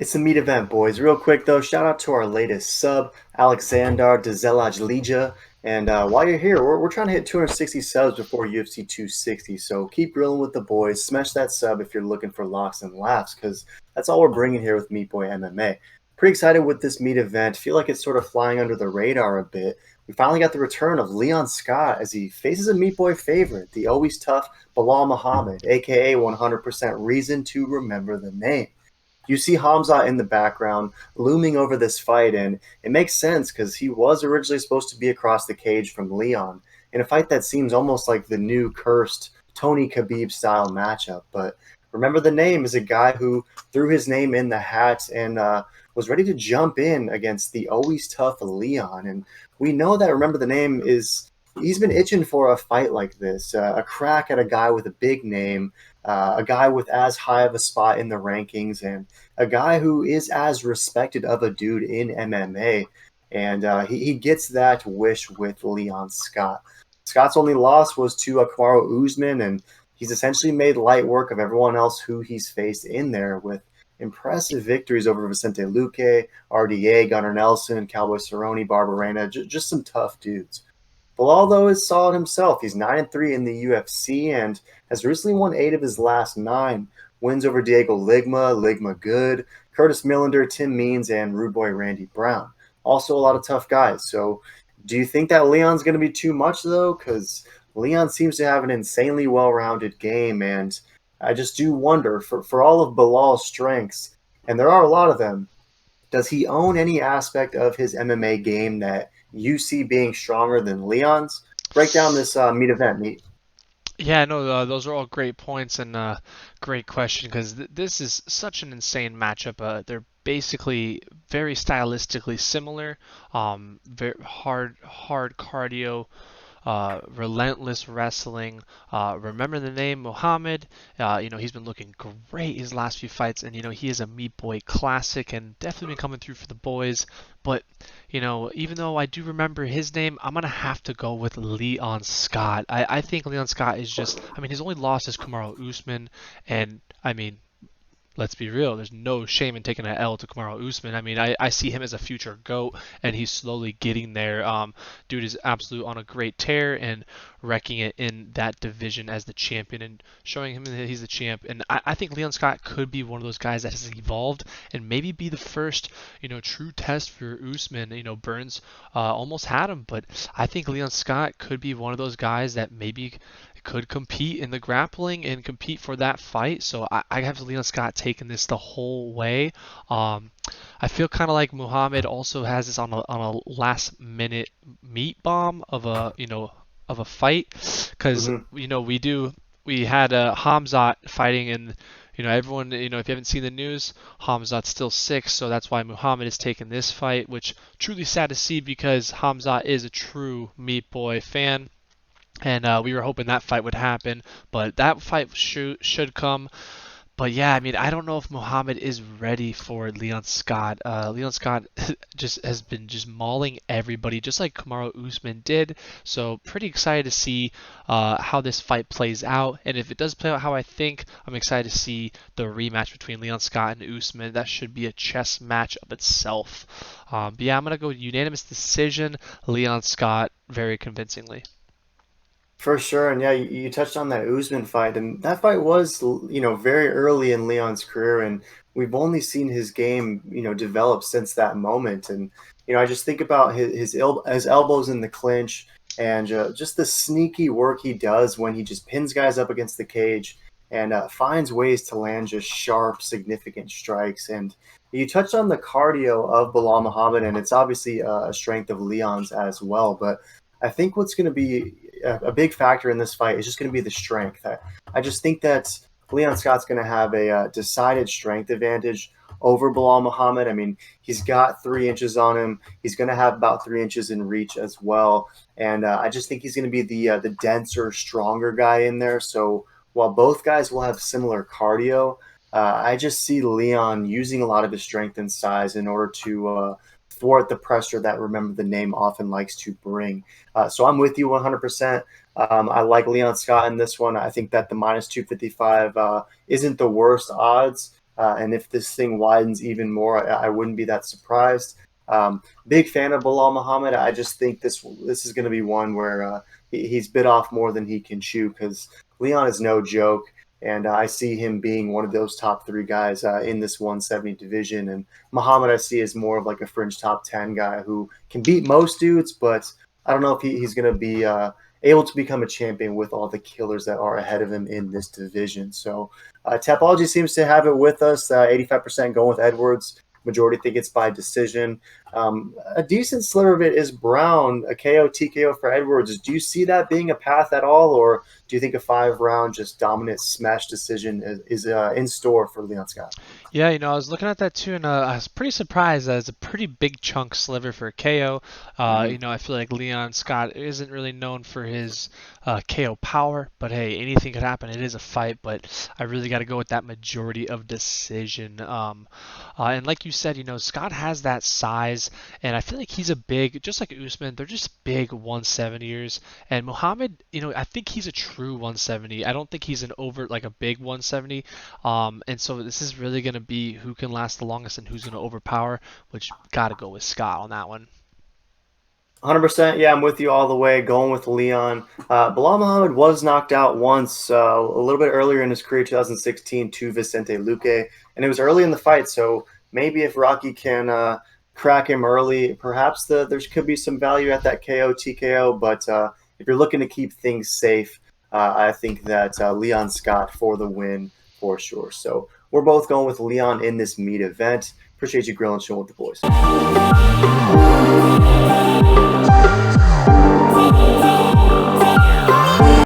It's a meat event, boys. Real quick though, shout out to our latest sub, Alexander Dezelaj. And while you're here, we're trying to hit 260 subs before UFC 260. So keep grilling with the boys. Smash that sub if you're looking for locks and laughs, because that's all we're bringing here with Meat Boy MMA. Pretty excited with this meat event. Feel like it's sort of flying under the radar a bit. We finally got the return of Leon Scott as he faces a Meat Boy favorite, the always tough Belal Muhammad, aka 100% reason to remember the name. You see Hamza in the background looming over this fight, and it makes sense because he was originally supposed to be across the cage from Leon in a fight that seems almost like the new cursed Tony Khabib style matchup. But remember the name is a guy who threw his name in the hat and was ready to jump in against the always tough Leon. And we know that remember the name is he's been itching for a fight like this, a crack at a guy with a big name, a guy with as high of a spot in the rankings, and a guy who is as respected of a dude in MMA. And he gets that wish with Leon Scott. Scott's only loss was to Kamaru Usman, and he's essentially made light work of everyone else who he's faced in there with impressive victories over Vicente Luque, RDA, Gunnar Nelson, Cowboy Cerrone, Barberena, just some tough dudes. Bilal, though, is solid himself. He's 9-3 in the UFC and has recently won 8 of his last 9. Wins over Diego Ligma Good, Curtis Millender, Tim Means, and Rude Boy Randy Brown. Also a lot of tough guys. So do you think that Leon's going to be too much, though? Because Leon seems to have an insanely well-rounded game, and I just do wonder, for all of Bilal's strengths, and there are a lot of them, does he own any aspect of his MMA game that you see being stronger than Leon's? Break down this meat event, Meat. Yeah, no, those are all great points and great question because this is such an insane matchup. They're basically very stylistically similar. Very hard cardio, relentless wrestling. Remember the name Muhammad? He's been looking great his last few fights, and he is a Meat Boy classic and definitely been coming through for the boys. But even though I do remember his name, I'm gonna have to go with Leon Scott. I think Leon Scott is just, I mean, his only loss is Kamaru Usman, and I mean, let's be real, there's no shame in taking an L to Kamaru Usman. I mean, I see him as a future GOAT, and he's slowly getting there. Dude is absolute on a great tear and wrecking it in that division as the champion and showing him that he's the champ. And I think Leon Scott could be one of those guys that has evolved and maybe be the first, true test for Usman. Burns almost had him, but I think Leon Scott could be one of those guys that maybe could compete in the grappling and compete for that fight. So I have Leon Scott taking this the whole way. I feel kind of like Muhammad also has this on a last minute meat bomb of a fight because Mm-hmm. we had Hamzat fighting and everyone, if you haven't seen the news, Hamzat's still sick, so that's why Muhammad is taking this fight, which truly sad to see because Hamzat is a true Meat Boy fan. And we were hoping that fight would happen, but that fight should come. But yeah, I mean, I don't know if Muhammad is ready for Leon Scott. Leon Scott just has been just mauling everybody, just like Kamaru Usman did. So pretty excited to see how this fight plays out. And if it does play out how I think, I'm excited to see the rematch between Leon Scott and Usman. That should be a chess match of itself. But yeah, I'm gonna go unanimous decision. Leon Scott, very convincingly. For sure, and yeah, you touched on that Usman fight, and that fight was, very early in Leon's career, and we've only seen his game, develop since that moment. And I just think about his elbows in the clinch, and just the sneaky work he does when he just pins guys up against the cage and finds ways to land just sharp, significant strikes. And you touched on the cardio of Bilal Muhammad, and it's obviously a strength of Leon's as well, but I think what's going to be a big factor in this fight is just going to be the strength. I just think that Leon Scott's going to have a decided strength advantage over Bilal Muhammad. I mean, he's got 3 inches on him. He's going to have about 3 inches in reach as well, and I just think he's going to be the denser, stronger guy in there. So while both guys will have similar cardio, I just see Leon using a lot of his strength and size in order to thwart the pressure that remember the name often likes to bring. So I'm with you 100%. I like Leon Scott in this one. I think that the minus 255 isn't the worst odds. and if this thing widens even more, I wouldn't be that surprised. Big fan of Belal Muhammad. I just think this is going to be one where he's bit off more than he can chew because Leon is no joke. And I see him being one of those top three guys in this 170 division. And Muhammad, I see as more of like a fringe top 10 guy who can beat most dudes, but I don't know if he's going to be able to become a champion with all the killers that are ahead of him in this division. So Tapology seems to have it with us. 85% going with Edwards. Majority think it's by decision. A decent sliver of it is Brown, a KO TKO for Edwards. Do you see that being a path at all, or do you think a 5-round just dominant smash decision is in store for Leon Scott? Yeah, I was looking at that too, and I was pretty surprised that it's a pretty big chunk sliver for a KO. Mm-hmm. I feel like Leon Scott isn't really known for his KO power, but hey, anything could happen. It is a fight, but I really got to go with that majority of decision. And like you said, Scott has that size, and I feel like he's a big, just like Usman, they're just big 170ers. And Muhammad, I think he's a true 170. I don't think he's an over, like a big 170. And so this is really going to be who can last the longest and who's going to overpower, which got to go with Scott on that one. 100%. Yeah, I'm with you all the way. Going with Leon. Belal Muhammad was knocked out once a little bit earlier in his career, 2016, to Vicente Luque, and it was early in the fight. So maybe if Rocky can crack him early, perhaps there could be some value at that KO TKO. But if you're looking to keep things safe, I think that Leon Scott for the win for sure. So we're both going with Leon in this meat event. Appreciate you grilling, chilling with the boys.